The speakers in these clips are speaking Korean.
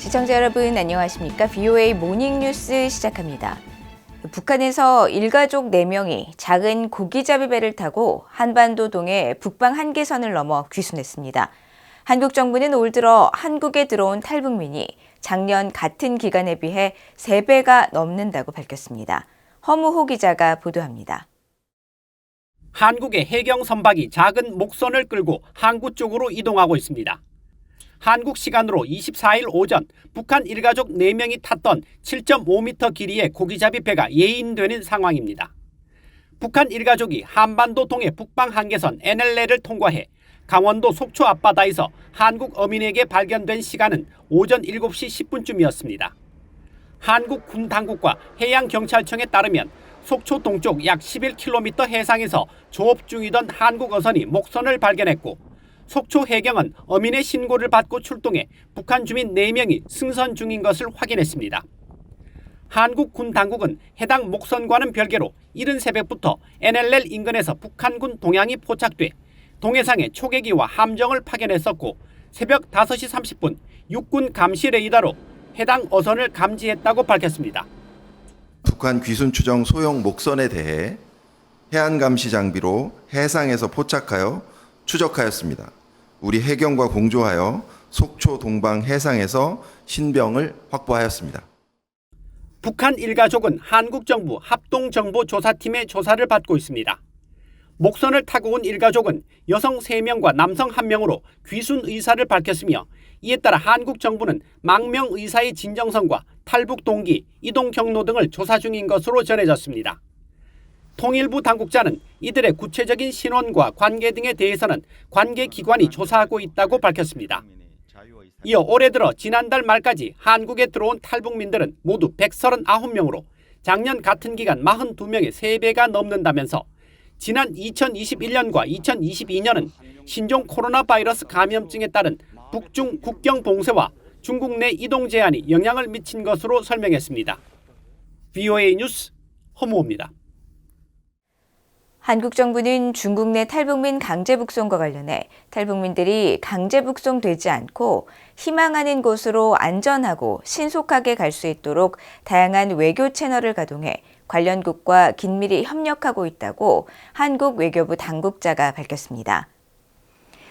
시청자 여러분 안녕하십니까? VOA 모닝뉴스 시작합니다. 북한에서 일가족 4명이 작은 고기잡이 배를 타고 한반도 동해 북방 한계선을 넘어 귀순했습니다. 한국 정부는 올 들어 한국에 들어온 탈북민이 작년 같은 기간에 비해 3배가 넘는다고 밝혔습니다. 허무호 기자가 보도합니다. 한국의 해경 선박이 작은 목선을 끌고 항구 쪽으로 이동하고 있습니다. 한국 시간으로 24일 오전 북한 일가족 4명이 탔던 7.5m 길이의 고기잡이 배가 예인되는 상황입니다. 북한 일가족이 한반도 동해 북방 한계선 NLL을 통과해 강원도 속초 앞바다에서 한국 어민에게 발견된 시간은 오전 7시 10분쯤이었습니다. 한국 군 당국과 해양경찰청에 따르면 속초 동쪽 약 11km 해상에서 조업 중이던 한국 어선이 목선을 발견했고 속초 해경은 어민의 신고를 받고 출동해 북한 주민 4명이 승선 중인 것을 확인했습니다. 한국 군 당국은 해당 목선과는 별개로 이른 새벽부터 NLL 인근에서 북한군 동향이 포착돼 동해상에 초계기와 함정을 파견했었고 새벽 5시 30분 육군 감시 레이더로 해당 어선을 감지했다고 밝혔습니다. 북한 귀순 추정 소형 목선에 대해 해안 감시 장비로 해상에서 포착하여 추적하였습니다. 우리 해경과 공조하여 속초 동방 해상에서 신병을 확보하였습니다. 북한 일가족은 한국 정부 합동정보조사팀의 조사를 받고 있습니다. 목선을 타고 온 일가족은 여성 3명과 남성 1명으로 귀순 의사를 밝혔으며 이에 따라 한국 정부는 망명 의사의 진정성과 탈북 동기, 이동 경로 등을 조사 중인 것으로 전해졌습니다. 통일부 당국자는 이들의 구체적인 신원과 관계 등에 대해서는 관계기관이 조사하고 있다고 밝혔습니다. 이어 올해 들어 지난달 말까지 한국에 들어온 탈북민들은 모두 139명으로 작년 같은 기간 42명의 3배가 넘는다면서 지난 2021년과 2022년은 신종 코로나 바이러스 감염증에 따른 북중 국경 봉쇄와 중국 내 이동 제한이 영향을 미친 것으로 설명했습니다. VOA 뉴스 허무호입니다. 한국 정부는 중국 내 탈북민 강제 북송과 관련해 탈북민들이 강제 북송되지 않고 희망하는 곳으로 안전하고 신속하게 갈 수 있도록 다양한 외교 채널을 가동해 관련국과 긴밀히 협력하고 있다고 한국 외교부 당국자가 밝혔습니다.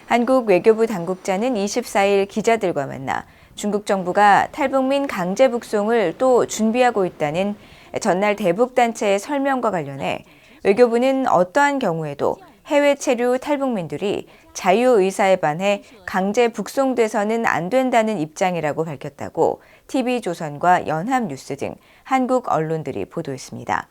한국 외교부 당국자는 24일 기자들과 만나 중국 정부가 탈북민 강제 북송을 또 준비하고 있다는 전날 대북단체의 설명과 관련해 외교부는 어떠한 경우에도 해외 체류 탈북민들이 자유의사에 반해 강제 북송돼서는 안 된다는 입장이라고 밝혔다고 TV조선과 연합뉴스 등 한국 언론들이 보도했습니다.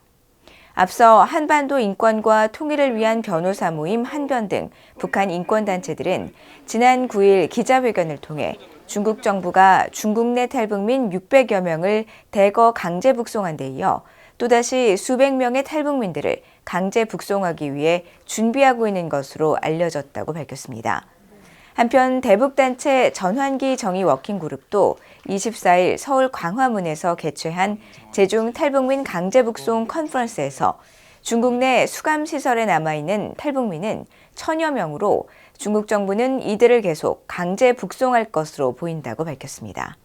앞서 한반도 인권과 통일을 위한 변호사 모임 한변 등 북한 인권단체들은 지난 9일 기자회견을 통해 중국 정부가 중국 내 탈북민 600여 명을 대거 강제 북송한 데 이어 또다시 수백 명의 탈북민들을 강제 북송하기 위해 준비하고 있는 것으로 알려졌다고 밝혔습니다. 한편 대북단체 전환기 정의 워킹그룹도 24일 서울 광화문에서 개최한 제중 탈북민 강제 북송 컨퍼런스에서 중국 내 수감시설에 남아있는 탈북민은 1000여 명으로 중국 정부는 이들을 계속 강제 북송할 것으로 보인다고 밝혔습니다.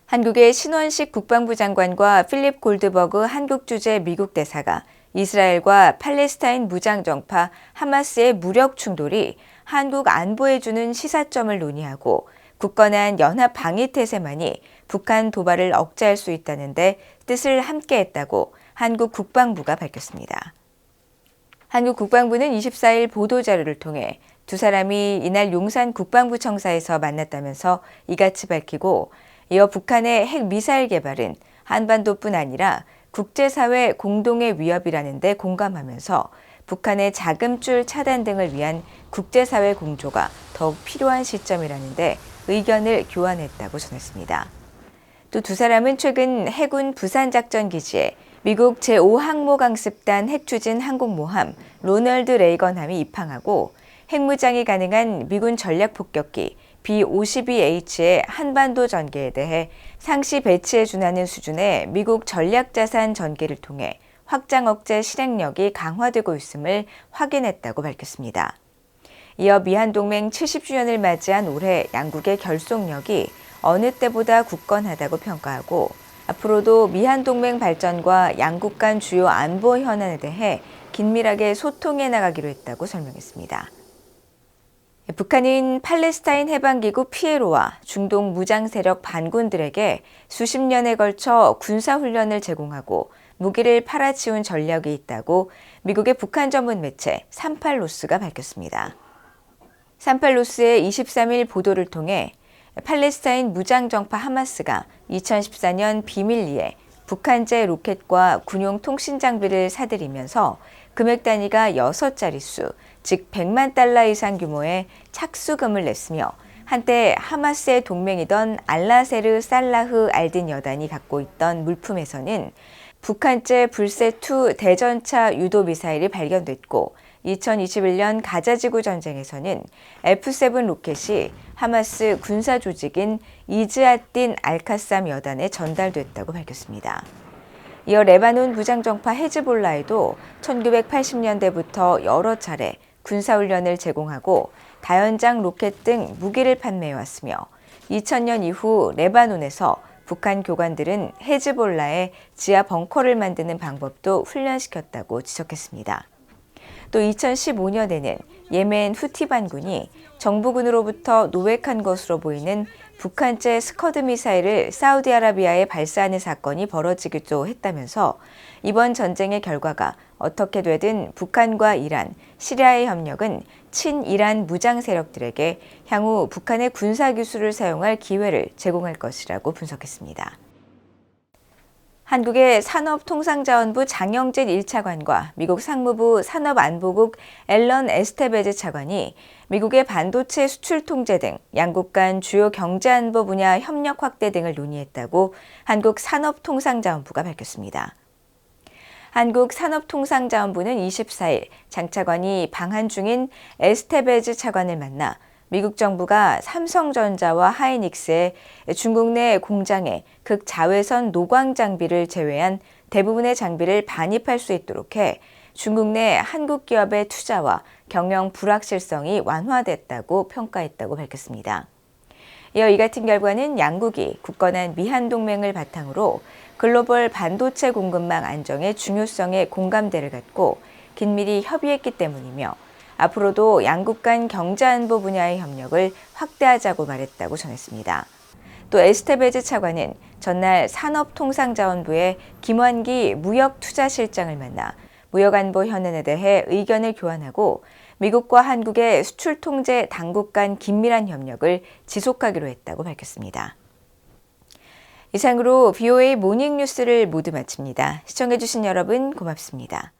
한국의 신원식 국방부 장관과 필립 골드버그 한국 주재 미국 대사가 이스라엘과 팔레스타인 무장정파 하마스의 무력 충돌이 한국 안보에 주는 시사점을 논의하고 굳건한 연합 방위 태세만이 북한 도발을 억제할 수 있다는데 뜻을 함께했다고 한국 국방부가 밝혔습니다. 한국 국방부는 24일 보도자료를 통해 두 사람이 이날 용산 국방부 청사에서 만났다면서 이같이 밝히고 이어 북한의 핵미사일 개발은 한반도뿐 아니라 국제사회 공동의 위협이라는 데 공감하면서 북한의 자금줄 차단 등을 위한 국제사회 공조가 더욱 필요한 시점이라는 데 의견을 교환했다고 전했습니다. 또 두 사람은 최근 해군 부산작전기지에 미국 제5항모강습단 핵추진 항공모함 로널드 레이건함이 입항하고 핵무장이 가능한 미군 전략폭격기 B-52H의 한반도 전개에 대해 상시 배치에 준하는 수준의 미국 전략자산 전개를 통해 확장 억제 실행력이 강화되고 있음을 확인했다고 밝혔습니다. 이어 미한동맹 70주년을 맞이한 올해 양국의 결속력이 어느 때보다 굳건하다고 평가하고 앞으로도 미한동맹 발전과 양국 간 주요 안보 현안에 대해 긴밀하게 소통해 나가기로 했다고 설명했습니다. 북한은 팔레스타인 해방기구 PLO와 중동 무장 세력 반군들에게 수십 년에 걸쳐 군사훈련을 제공하고 무기를 팔아치운 전력이 있다고 미국의 북한 전문 매체 38노스가 밝혔습니다. 38노스의 23일 보도를 통해 팔레스타인 무장정파 하마스가 2014년 비밀리에 북한제 로켓과 군용 통신 장비를 사들이면서 금액 단위가 6자릿수, 즉 100만 달러 이상 규모의 착수금을 냈으며 한때 하마스의 동맹이던 알라세르 살라흐 알딘 여단이 갖고 있던 물품에서는 북한제 불세2 대전차 유도 미사일이 발견됐고 2021년 가자지구 전쟁에서는 F-7 로켓이 하마스 군사 조직인 이즈아딘 알카삼 여단에 전달됐다고 밝혔습니다. 이어 레바논 무장정파 헤즈볼라에도 1980년대부터 여러 차례 군사훈련을 제공하고 다연장 로켓 등 무기를 판매해왔으며 2000년 이후 레바논에서 북한 교관들은 헤즈볼라에 지하 벙커를 만드는 방법도 훈련시켰다고 지적했습니다. 또 2015년에는 예멘 후티 반군이 정부군으로부터 노획한 것으로 보이는 북한제 스커드 미사일을 사우디아라비아에 발사하는 사건이 벌어지기도 했다면서 이번 전쟁의 결과가 어떻게 되든 북한과 이란, 시리아의 협력은 친이란 무장 세력들에게 향후 북한의 군사기술을 사용할 기회를 제공할 것이라고 분석했습니다. 한국의 산업통상자원부 장영진 1차관과 미국 상무부 산업안보국 앨런 에스테베즈 차관이 미국의 반도체 수출 통제 등 양국 간 주요 경제안보 분야 협력 확대 등을 논의했다고 한국산업통상자원부가 밝혔습니다. 한국산업통상자원부는 24일 장 차관이 방한 중인 에스테베즈 차관을 만나 미국 정부가 삼성전자와 하이닉스의 중국 내 공장에 극자외선 노광 장비를 제외한 대부분의 장비를 반입할 수 있도록 해 중국 내 한국 기업의 투자와 경영 불확실성이 완화됐다고 평가했다고 밝혔습니다. 이어 이 같은 결과는 양국이 굳건한 미한동맹을 바탕으로 글로벌 반도체 공급망 안정의 중요성에 공감대를 갖고 긴밀히 협의했기 때문이며 앞으로도 양국 간 경제안보 분야의 협력을 확대하자고 말했다고 전했습니다. 또 에스테베즈 차관은 전날 산업통상자원부의 김환기 무역투자실장을 만나 무역안보 현안에 대해 의견을 교환하고 미국과 한국의 수출 통제 당국 간 긴밀한 협력을 지속하기로 했다고 밝혔습니다. 이상으로 VOA 모닝뉴스를 모두 마칩니다. 시청해주신 여러분 고맙습니다.